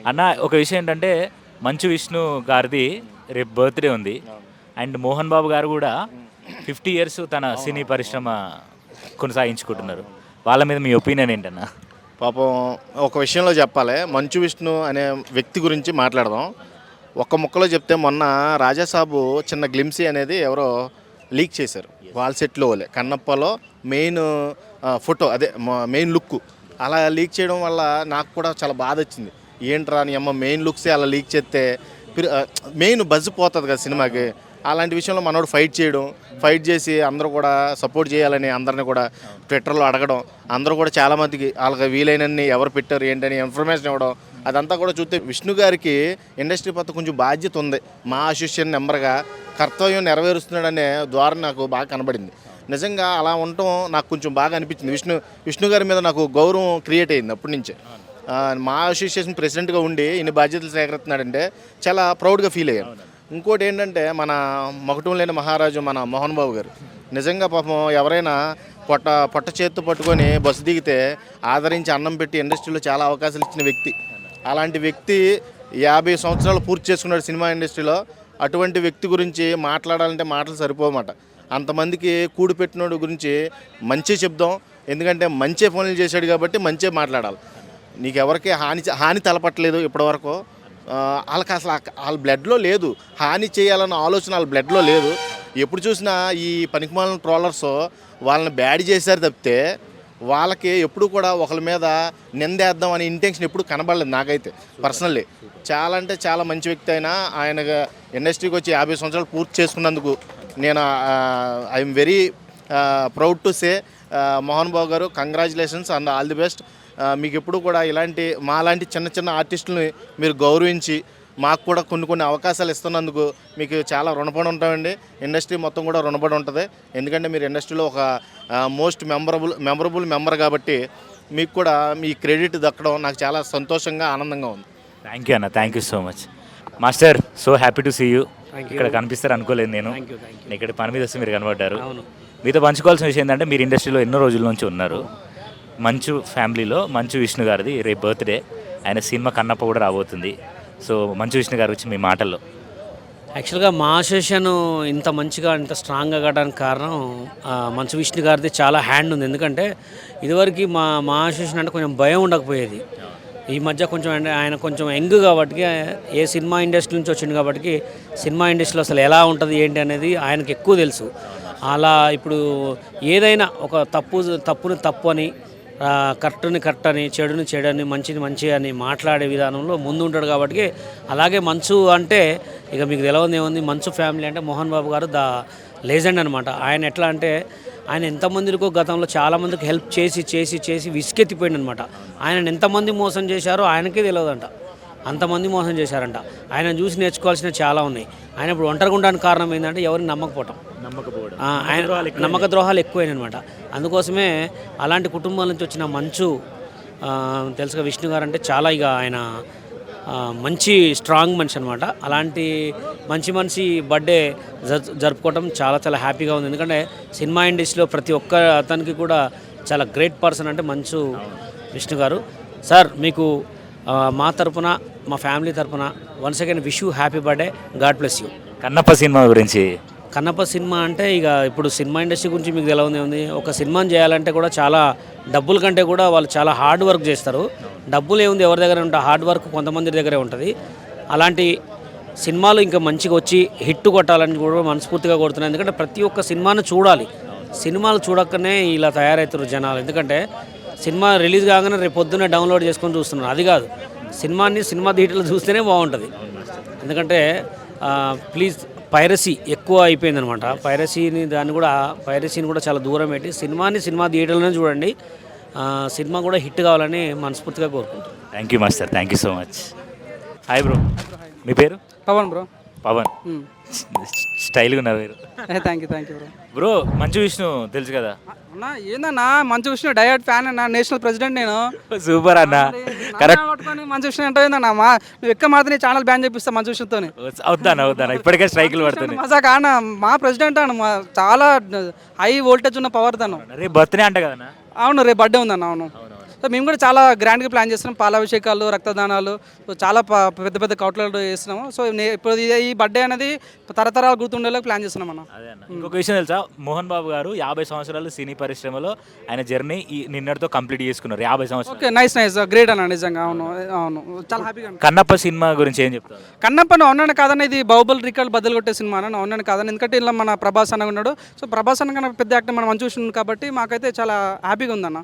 అన్న ఒక విషయం ఏంటంటే మంచు విష్ణు గారిది రేపు బర్త్డే ఉంది. అండ్ మోహన్ బాబు గారు కూడా 50 ఇయర్స్ తన సినీ పరిశ్రమ కొనసాగించుకుంటున్నారు. వాళ్ళ మీద మీ ఒపీనియన్ ఏంటన్నా? పాపం ఒక విషయంలో చెప్పాలి, మంచు విష్ణు అనే వ్యక్తి గురించి మాట్లాడదాం. ఒక్క ముక్కలో చెప్తే మొన్న రాజాసాబు చిన్న గ్లిమ్సీ అనేది ఎవరో లీక్ చేశారు. వాల్ సెట్లో వాళ్ళే కన్నప్పలో మెయిన్ ఫోటో, అదే మెయిన్ లుక్ అలా లీక్ చేయడం వల్ల నాకు కూడా చాలా బాధ వచ్చింది. ఏంట్రా అని అమ్మ మెయిన్ లుక్సే అలా లీక్ చేస్తే మెయిన్ బజ్ పోతుంది కదా సినిమాకి. అలాంటి విషయంలో మనోడు ఫైట్ చేసి అందరూ కూడా సపోర్ట్ చేయాలని అందరిని కూడా ట్విట్టర్లో అడగడం, అందరూ కూడా చాలామందికి వాళ్ళకి వీలైనన్ని ఎవరు పెట్టారు ఏంటని ఇన్ఫర్మేషన్ ఇవ్వడం, అదంతా కూడా చూస్తే విష్ణు గారికి ఇండస్ట్రీ పట్ల కొంచెం బాధ్యత ఉంది. మా అసోసియేషన్ నెంబర్గా కర్తవ్యం నెరవేరుస్తున్నాడనే ద్వారా నాకు బాగా కనబడింది. నిజంగా అలా ఉండటం నాకు కొంచెం బాగా అనిపించింది. విష్ణు గారి మీద నాకు గౌరవం క్రియేట్ అయింది అప్పటి నుంచే. మా అసోసియేషన్ ప్రెసిడెంట్గా ఉండి ఇన్ని బాధ్యతలు సేకరిస్తున్నాడంటే చాలా ప్రౌడ్గా ఫీల్ అయ్యాను. ఇంకోటి ఏంటంటే మన మకుటం లేని మహారాజు మన మోహన్ బాబు గారు నిజంగా పాపం ఎవరైనా పొట్ట చేత్తు పట్టుకొని బస్సు దిగితే ఆదరించి అన్నం పెట్టి ఇండస్ట్రీలో చాలా అవకాశాలు ఇచ్చిన వ్యక్తి. అలాంటి వ్యక్తి 50 సంవత్సరాలు పూర్తి చేసుకున్నాడు సినిమా ఇండస్ట్రీలో. అటువంటి వ్యక్తి గురించి మాట్లాడాలంటే మాటలు సరిపోమాట. అంతమందికి కూడి పెట్టినోడు గురించి మంచి చెప్దాం, ఎందుకంటే మంచి పనులు చేశాడు కాబట్టి మంచి మాట్లాడాలి. నీకు ఎవరికి హాని తలపట్టలేదు ఇప్పటివరకు. వాళ్ళకి అసలు వాళ్ళ బ్లడ్లో లేదు, హాని చేయాలన్న ఆలోచన వాళ్ళ బ్లడ్లో లేదు. ఎప్పుడు చూసినా ఈ పనికిమాలిన ట్రోలర్స్ వాళ్ళని బ్యాడ్ చేశారు తప్పితే వాళ్ళకి ఎప్పుడు కూడా ఒకరి మీద నిందేద్దాం అనే ఇంటెన్షన్ ఎప్పుడు కనబడలేదు నాకైతే పర్సనల్లీ. చాలా అంటే చాలా మంచి వ్యక్తి అయినా ఆయన ఇండస్ట్రీకి వచ్చి 50 సంవత్సరాలు పూర్తి చేసుకున్నందుకు నేను I'm very proud to say Mohan Babu గారు, congratulations and all the best. మీకు ఎప్పుడు కూడా మాలాంటి చిన్న చిన్న ఆర్టిస్టులని మీరు గౌరవించి మాకు కూడా కొన్ని అవకాశాలు ఇస్తున్నందుకు మీకు చాలా రుణపడి ఉంటామండి. ఇండస్ట్రీ మొత్తం కూడా రుణపడి ఉంటుంది. ఎందుకంటే మీరు ఇండస్ట్రీలో ఒక మోస్ట్ మెమరబుల్ మెంబర్ కాబట్టి మీకు కూడా మీ క్రెడిట్ దక్కడం నాకు చాలా సంతోషంగా ఆనందంగా ఉంది. థ్యాంక్ యూ అన్న, thank you so much master. So happy to see you. ఇక్కడ కనిపిస్తారు అనుకోలేదు నేను. ఇక్కడ పని మీద వస్తే మీరు కనబడ్డారు. మీతో పంచుకోవాల్సిన విషయం ఏంటంటే మీరు ఇండస్ట్రీలో ఎన్నో రోజుల నుంచి ఉన్నారు. మంచు ఫ్యామిలీలో మంచు విష్ణు గారిది రేపు బర్త్డే. ఆయన సినిమా కన్నప్ప కూడా రాబోతుంది. సో మంచు విష్ణు గారు వచ్చి మీ మాటల్లో. యాక్చువల్గా మా అసోసియేషన్ ఇంత మంచిగా ఇంత స్ట్రాంగ్గా కావడానికి కారణం మంచు విష్ణు గారిది చాలా హ్యాండ్ ఉంది. ఎందుకంటే ఇదివరకు మా అసోసియేషన్ అంటే కొంచెం భయం ఉండకపోయేది. ఈ మధ్య కొంచెం ఆయన కొంచెం యంగ్ కాబట్టి, ఏ సినిమా ఇండస్ట్రీ నుంచి వచ్చింది కాబట్టి సినిమా ఇండస్ట్రీలో అసలు ఎలా ఉంటుంది ఏంటి అనేది ఆయనకు ఎక్కువ తెలుసు. అలా ఇప్పుడు ఏదైనా ఒక తప్పుని తప్పు అని, కరెక్ట్ని కరెక్ట్ అని, చెడుని చెడని, మంచిని మంచి అని మాట్లాడే విధానంలో ముందు ఉంటాడు. కాబట్టి అలాగే మంచు అంటే ఇక మీకు తెలవదు ఏముంది, మంచు ఫ్యామిలీ అంటే మోహన్ బాబు గారు ద లెజెండ్ అనమాట. ఆయన ఎట్లా అంటే ఆయన ఎంతమందికో గతంలో చాలామందికి హెల్ప్ చేసి చేసి చేసి విసుకెత్తిపోయింది అనమాట. ఆయన ఎంతమంది మోసం చేశారో ఆయనకే తెలియదంట, అంతమంది మోసం చేశారంట. ఆయన చూసి నేర్చుకోవాల్సినవి చాలా ఉన్నాయి. ఆయన ఇప్పుడు ఒంటరిగా ఉండడానికి కారణం ఏంటంటే ఎవరిని నమ్మకపోవటం, ఆయన నమ్మక ద్రోహాలు ఎక్కువైనాయి అనమాట. అందుకోసమే అలాంటి కుటుంబాల నుంచి వచ్చిన మంచు తెలుసుగా విష్ణు గారు అంటే చాలా ఇక ఆయన మంచి స్ట్రాంగ్ మనిషి అనమాట. అలాంటి మంచి మనిషి బర్త్డే జరుపుకోవటం చాలా చాలా హ్యాపీగా ఉంది. ఎందుకంటే సినిమా ఇండస్ట్రీలో ప్రతి ఒక్క అతనికి కూడా చాలా గ్రేట్ పర్సన్ అంటే మంచు విష్ణు గారు. సార్ మీకు మా తరపున, మా ఫ్యామిలీ తరపున once again wish you happy birthday, God bless you. Kannappa cinema గురించి. కన్నప్ప సినిమా అంటే ఇక ఇప్పుడు సినిమా ఇండస్ట్రీ గురించి మీకు తెలవదే ఉంది. ఒక సినిమాని చేయాలంటే కూడా చాలా డబ్బుల కంటే కూడా వాళ్ళు చాలా హార్డ్ వర్క్ చేస్తారు. డబ్బులు ఏముంది ఎవరి దగ్గర ఉంటుంది, హార్డ్ వర్క్ కొంతమంది దగ్గరే ఉంటుంది. అలాంటి సినిమాలు ఇంకా మంచిగా వచ్చి హిట్ కొట్టాలని కూడా మనస్ఫూర్తిగా కోరుతున్నాను. ఎందుకంటే ప్రతి ఒక్క సినిమాను చూడాలి. సినిమాలు చూడకనే ఇలా తయారవుతారు జనాలు. ఎందుకంటే సినిమా రిలీజ్ కాగానే రేపు పొద్దున్నే డౌన్లోడ్ చేసుకొని చూస్తున్నారు. అది కాదు, సినిమా థియేటర్లో చూస్తేనే బాగుంటుంది. ఎందుకంటే ప్లీజ్ పైరసీ ఎక్కువ అయిపోయిందనమాట. పైరసీని కూడా చాలా దూరం పెట్టి సినిమా థియేటర్లోనే చూడండి. సినిమా కూడా హిట్ కావాలని మనస్ఫూర్తిగా కోరుకుంటాం. Thank you master, thank you so much. Hi bro, మీ పేరు? పవన్ బ్రో. పవన్, స్టైల్గా ఉన్నారు మీరు. Thank you bro. Bro Manchu Vishnu తెలుసు కదా అన్న? ఏందన్నా మంచు విష్ణు డైరెక్ట్ ఫ్యాన్ అన్న, నేషనల్ ప్రెసిడెంట్ నేను. సూపర్ అన్న, కరెక్ట్. మంచు విష్ణు అంటే ఏందన్నా, నువ్వు ఎక్క మాత్రం నీ ఛానల్ బ్యాన్ చేపిస్తా మంచు విష్ణుతో. అవుతాను ఇప్పటికే స్ట్రైకులు పడుతున్నాయి. మజాక్ అన్న, మా ప్రెసిడెంట్ అన్న, చాలా హై వోల్టేజ్ ఉన్న పవర్ తను. రేపు బర్త్డే అంట కదా? అవును, రేపు బర్త్డే ఉందన్న. అవును, సో మేము కూడా చాలా గ్రాండ్గా ప్లాన్ చేస్తున్నాం, పాలాభిషేకాలు, రక్తదానాలు, సో చాలా పెద్ద పెద్ద కౌట్లలో చేస్తున్నాము. సో ఇప్పుడు ఈ బర్త్డే అనేది తరతరాలు గుర్తుండేలా ప్లాన్ చేస్తున్నాం అన్న. అదే అన్న. ఇంకొక విషయం తెలుసా, మోహన్ బాబు గారు 50 సంవత్సరాలు సినీ పరిశ్రమలో ఆయన జర్నీ నిన్నటితో కంప్లీట్ చేసుకున్నారు. 50 సంవత్సరాలు. ఓకే, నైస్ గ్రేట్ అన్న, నిజంగా అవును అవును, చాలా హ్యాపీగా. కన్నప్ప సినిమా గురించి ఏం చెప్తారు? కన్నప్పను అవునని కాదని ఇది బాహుబలి రికార్డు బద్దలు కొట్టే సినిమా అన్న, అవునని కాదని. ఎందుకంటే ఇలా మన ప్రభాస్ అన్న ఉన్నాడు. సో ప్రభాస్ అన్న కన్నా పెద్ద యాక్టర్ మనం మంచి చూసింది కాబట్టి మాకైతే చాలా హ్యాపీగా ఉందన్న.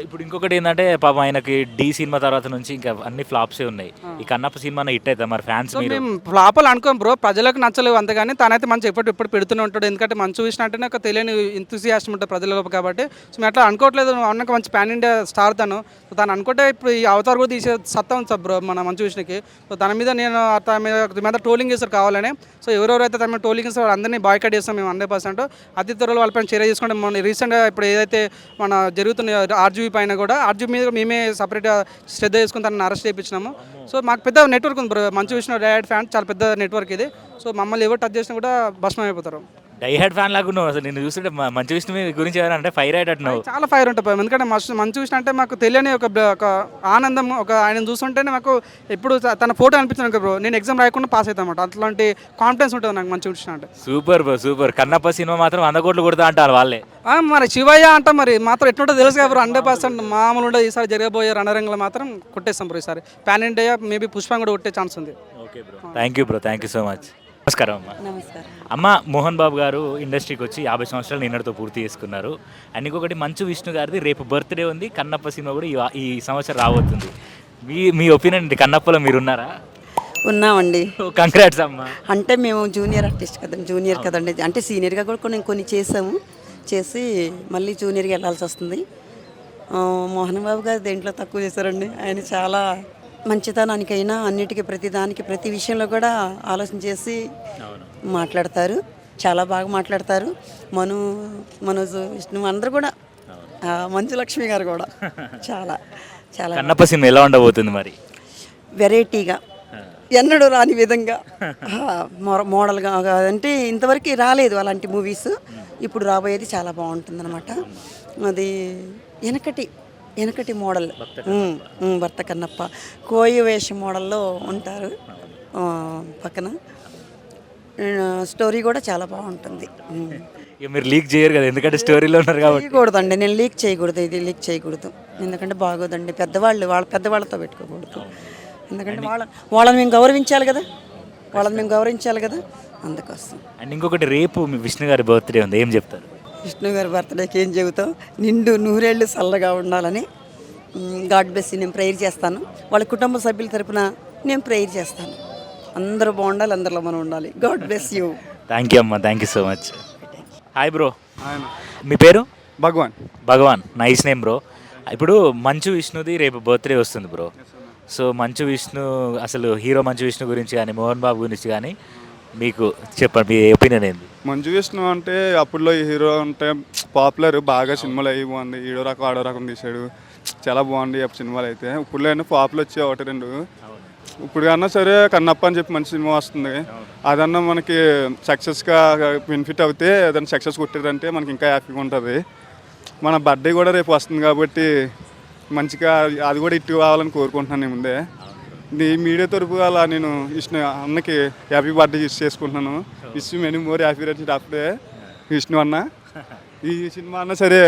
ఇప్పుడు ఇంకొకటి ఏంటంటే పాపం ఆయనకి డి సినిమా తర్వాత నుంచి ఇంకా అన్ని ఫ్లాప్సే ఉన్నాయి. ఈ కన్నప్ప సినిమా హిట్ అవుతా మరి ఫ్యాన్స్ సో మేము ఫ్లాపాలు అనుకోం బ్రో, ప్రజలకు నచ్చలేవు అంతగాని. తనైతే మంచి ఎప్పుడు పెడుతూనే ఉంటాడు. ఎందుకంటే మంచి విషయం అంటేనే ఒక తెలియని ఎంతూసియాస్టం ఉంటుంది ప్రజలలో కాబట్టి. సో మేము అట్లా అనుకోవట్లేదు, అన్నకు మంచి పాన్ ఇండియా స్టార్ తను. సో తను అనుకుంటే ఇప్పుడు ఈ అవతార్ కూడా తీసే సత్తా ఉంది సార్ బ్రో మన మంచి విషయానికి. సో తన మీద నేను తన మీద ట్రోలింగ్ చేస్తారు కావాలని. సో ఎవరెవరైతే తన మీద ట్రోలింగ్ చేస్తారో అందరినీ బాయ్కట్ చేస్తాం మేము 100%. అతి త్వరలో వాళ్ళపైన చర్య తీసుకుంటే మన రీసెంట్గా ఇప్పుడు ఏదైతే మన జరుగుతున్న ఆర్జీవీ పైన కూడా ఆర్జీవీ మీద మేమే సపరేట్గా శ్రద్ధ చేసుకుని తనని అరెస్ట్ చేయించినాము. సో మాకు పెద్ద నెట్వర్క్ ఉంది బ్రో, మంచి విషయం డైరెక్ట్ ఫ్యాన్ చాలా పెద్ద నెట్వర్క్ ఇది. సో మమ్మల్ని ఎవరు టచ్ చేసినా కూడా భస్మం అయిపోతారు. డైహెడ్ ఫ్యాన్ లాగా ఉన్నావు అసలు. నేను చూస్తుంటే మంచి విష్ణు గురించి ఏమంటే ఫైర్ అయ్యేటట్టున్నావు. చాలా ఫైర్ ఉంటుంది. ఎందుకంటే మంచి విషయం అంటే మాకు తెలియని ఒక ఆనందం, ఒక ఆయన చూస్తుంటేనే మాకు ఎప్పుడు తన ఫోటో అనిపించింది బ్రో, నేను ఎగ్జామ్ రాయకుండా పాస్ అవుతాను అన్నమాట. అట్లాంటి కాన్ఫిడెన్స్ ఉంటుంది నాకు మంచి విషయం అంటే. Super bro, super. Kannappa cinema మాత్రం 100 కోట్లు కొడతా అంటారు వాళ్ళే. మరి శివయ్య అంట మరి మాత్రం ఎట్లుంటో తెలుసు కదా బ్రో, 100% మామూలు ఉండదు. ఈసారి జరగబోయే రణరంగంలో మాత్రం కొట్టేస్తాం బ్రో ఈసారి. పాన్ ఇండియా మేబీ పుష్పం కూడా కొట్టే ఛాన్స్ ఉంది. Okay bro, thank you bro, thank you so much. నమస్కారం అమ్మ. నమస్కారం అమ్మ, మోహన్ బాబు గారు ఇండస్ట్రీకి వచ్చి 50 సంవత్సరాలు నిన్నటితో పూర్తి చేసుకున్నారు. అండ్ ఇంకొకటి మంచు విష్ణు గారిది రేపు బర్త్డే ఉంది. కన్నప్ప సినిమా కూడా ఈ సంవత్సరం రాబోతుంది. మీ ఒపీనియన్ ఏంటి? కన్నప్పలో మీరు ఉన్నారా? ఉన్నామండి. కంగ్రాట్స్ అమ్మ. అంటే మేము జూనియర్ ఆర్టిస్ట్ కదండి, జూనియర్ కదండి, అంటే సీనియర్గా కూడా కొన్ని చేసాము. చేసి మళ్ళీ జూనియర్గా వెళ్ళాల్సి వస్తుంది. మోహన్ బాబు గారు దేంట్లో తక్కువ చేశారండి. ఆయన చాలా మంచితనానికైనా అన్నిటికీ ప్రతిదానికి ప్రతి విషయంలో కూడా ఆలోచన చేసి మాట్లాడతారు. చాలా బాగా మాట్లాడతారు. మనోజ్ విష్ణు అందరూ కూడా, మంచు లక్ష్మి గారు కూడా చాలా చాలా కన్నప్ప సినిమా ఎలా ఉండబోతుంది మరి? వెరైటీగా, ఎన్నడూ రాని విధంగా మోడల్గా, అంటే ఇంతవరకు రాలేదు అలాంటి మూవీస్. ఇప్పుడు రాబోయేది చాలా బాగుంటుంది అనమాట. అది వెనకటి మోడల్, భర్త కన్నప్ప కోయి వేషం మోడల్లో ఉంటారు. పక్కన స్టోరీ కూడా చాలా బాగుంటుంది. మీరు లీక్ చేయరు కదా, ఎందుకంటే స్టోరీలో ఉన్నారు కాబట్టి. చేయకూడదండి, నేను లీక్ చేయకూడదు, ఇది లీక్ చేయకూడదు. ఎందుకంటే బాగోదండి, పెద్దవాళ్ళతో పెట్టుకోకూడదు. ఎందుకంటే వాళ్ళని మేము గౌరవించాలి కదా, అందుకోసం. అండ్ ఇంకొకటి, రేపు మీ విష్ణు గారి బర్త్డే ఉంది, ఏం చెప్తారు? విష్ణు గారి బర్త్డేకి ఏం చెబుతాం, నిండు నూరేళ్ళు చల్లగా ఉండాలని గాడ్ బ్లెస్ నేను ప్రేయర్ చేస్తాను. వాళ్ళ కుటుంబ సభ్యుల తరపున నేను ప్రేయర్ చేస్తాను. అందరూ బాగుండాలి, అందరిలో మనం ఉండాలి. God bless you. Thank you అమ్మ, thank you so much. Hi bro, మీ పేరు? Bhagavan, nice name bro. ఇప్పుడు మంచు విష్ణుది రేపు బర్త్డే వస్తుంది బ్రో. సో మంచు విష్ణు, అసలు హీరో మంచు విష్ణు గురించి కానీ మోహన్ బాబు గురించి కానీ మీకు చెప్పండి, మీ ఒపీనియన్ ఏంది? మంచు విష్ణు అంటే అప్పుడులో ఈ హీరో అంటే పాపులర్, బాగా సినిమాలు అవి బాగుంది. ఈడో రకం ఆడో రకం తీసాడు, చాలా బాగుంది అప్పుడు సినిమాలు అయితే. ఇప్పుడులో అయినా పాపులు వచ్చాయి 1-2. ఇప్పుడు కన్నా సరే కన్నప్ప అని చెప్పి మంచి సినిమా వస్తుంది. అదన్నా మనకి సక్సెస్గా బెనిఫిట్ అవుతే, ఏదైనా సక్సెస్ కొట్టేదంటే మనకి ఇంకా హ్యాపీగా ఉంటుంది. మన బర్త్డే కూడా రేపు వస్తుంది కాబట్టి మంచిగా అది కూడా ఇటు కావాలని కోరుకుంటున్నాను నేను ముందే. ఈ మీడియా తరపు అలా నేను విష్ణు అన్నకి హ్యాపీ బర్త్డే విష్ చేసుకుంటున్నాను. Wish many more happy returns అప్పుడే విష్ణు అన్న. ఈ సినిమా అన్నా సరే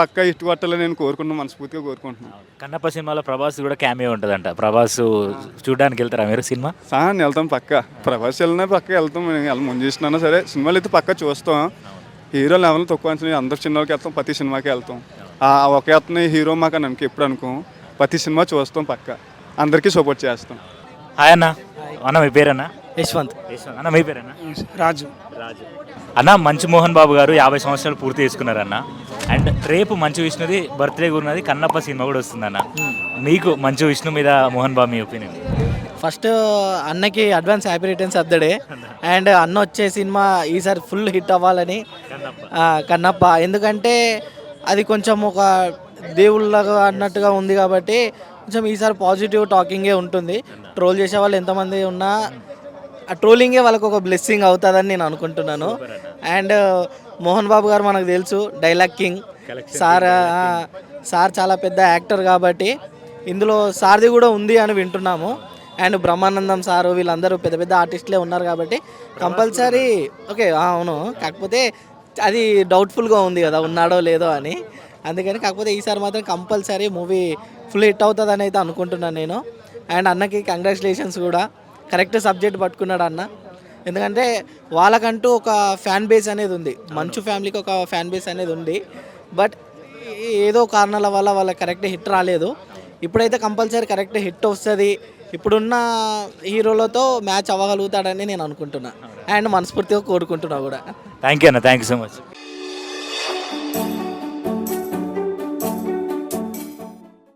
పక్కా ఇటు కొట్టాలని నేను మనస్ఫూర్తిగా కోరుకుంటున్నాను. కన్నప్ప సినిమాలో ప్రభాస్ కూడా క్యామియో ఉంటుందంట. ప్రభాస్ చూడడానికి వెళ్తారా మీరు సినిమా? వెళ్తాం పక్కా. ప్రభాస్ వెళ్ళినా పక్కా వెళ్తాం. ముందు చూసినా సరే సినిమాలు అయితే పక్కా చూస్తాం. హీరో లెవెల్ తక్కువ అంచనా, అందరు సినిమాకి వెళ్తాం, ప్రతి సినిమాకి వెళ్తాం. ఒకే అతని హీరో మాకు అని ఎప్పుడు అనుకోం. ప్రతి సినిమా చూస్తాం పక్కా, అందరికీ సపోర్ట్ చేస్తాం. హాయ్ అన్న. అన్న మీ పేరన్నా? యశ్వంత్. అన్న మీ పేరన్నా? రాజు. అన్న, మంచు మోహన్ బాబు గారు 50 సంవత్సరాలు పూర్తి చేసుకున్నారన్న. అండ్ రేపు మంచు విష్ణుది బర్త్డే ఉన్నది, కన్నప్ప సినిమా కూడా వస్తుందన్న. మీకు మంచు విష్ణు మీద మోహన్ బాబు మీ ఒపీనియన్? ఫస్ట్ అన్నకి advance happy returns of the day. And అన్న వచ్చే సినిమా ఈసారి ఫుల్ హిట్ అవ్వాలని కన్నప్ప. ఎందుకంటే అది కొంచెం ఒక దేవుళ్ళగా అన్నట్టుగా ఉంది కాబట్టి కొంచెం ఈసారి పాజిటివ్ టాకింగే ఉంటుంది. ట్రోల్ చేసే వాళ్ళు ఎంతమంది ఉన్నా ఆ ట్రోలింగే వాళ్ళకు ఒక బ్లెస్సింగ్ అవుతుందని నేను అనుకుంటున్నాను. అండ్ మోహన్ బాబు గారు మనకు తెలుసు, డైలాగ్ కింగ్ సార్. సార్ చాలా పెద్ద యాక్టర్ కాబట్టి ఇందులో సార్ది కూడా ఉంది అని వింటున్నాము. అండ్ బ్రహ్మానందం సారు వీళ్ళందరూ పెద్ద పెద్ద ఆర్టిస్టులే ఉన్నారు కాబట్టి కంపల్సరీ ఓకే అవును. కాకపోతే అది డౌట్ఫుల్గా ఉంది కదా ఉన్నాడో లేదో అని, అందుకని కాకపోతే ఈసారి మాత్రం కంపల్సరీ మూవీ ఫుల్ హిట్ అవుతుందని అయితే అనుకుంటున్నాను నేను. అండ్ అన్నకి కంగ్రాచులేషన్స్ కూడా, కరెక్ట్ సబ్జెక్ట్ పట్టుకున్నాడు అన్న. ఎందుకంటే వాళ్ళకంటూ ఒక ఫ్యాన్ బేస్ అనేది ఉంది, మంచు ఫ్యామిలీకి ఒక ఫ్యాన్ బేస్ అనేది ఉంది. బట్ ఏదో కారణాల వల్ల వాళ్ళకి కరెక్ట్ హిట్ రాలేదు. ఇప్పుడైతే కంపల్సరీ కరెక్ట్ హిట్ వస్తుంది, ఇప్పుడున్న హీరోలతో మ్యాచ్ అవ్వగలుగుతాడని నేను అనుకుంటున్నా అండ్ మనస్ఫూర్తిగా కోరుకుంటున్నా కూడా. థ్యాంక్ యూ అన్న, థ్యాంక్ యూ సో మచ్.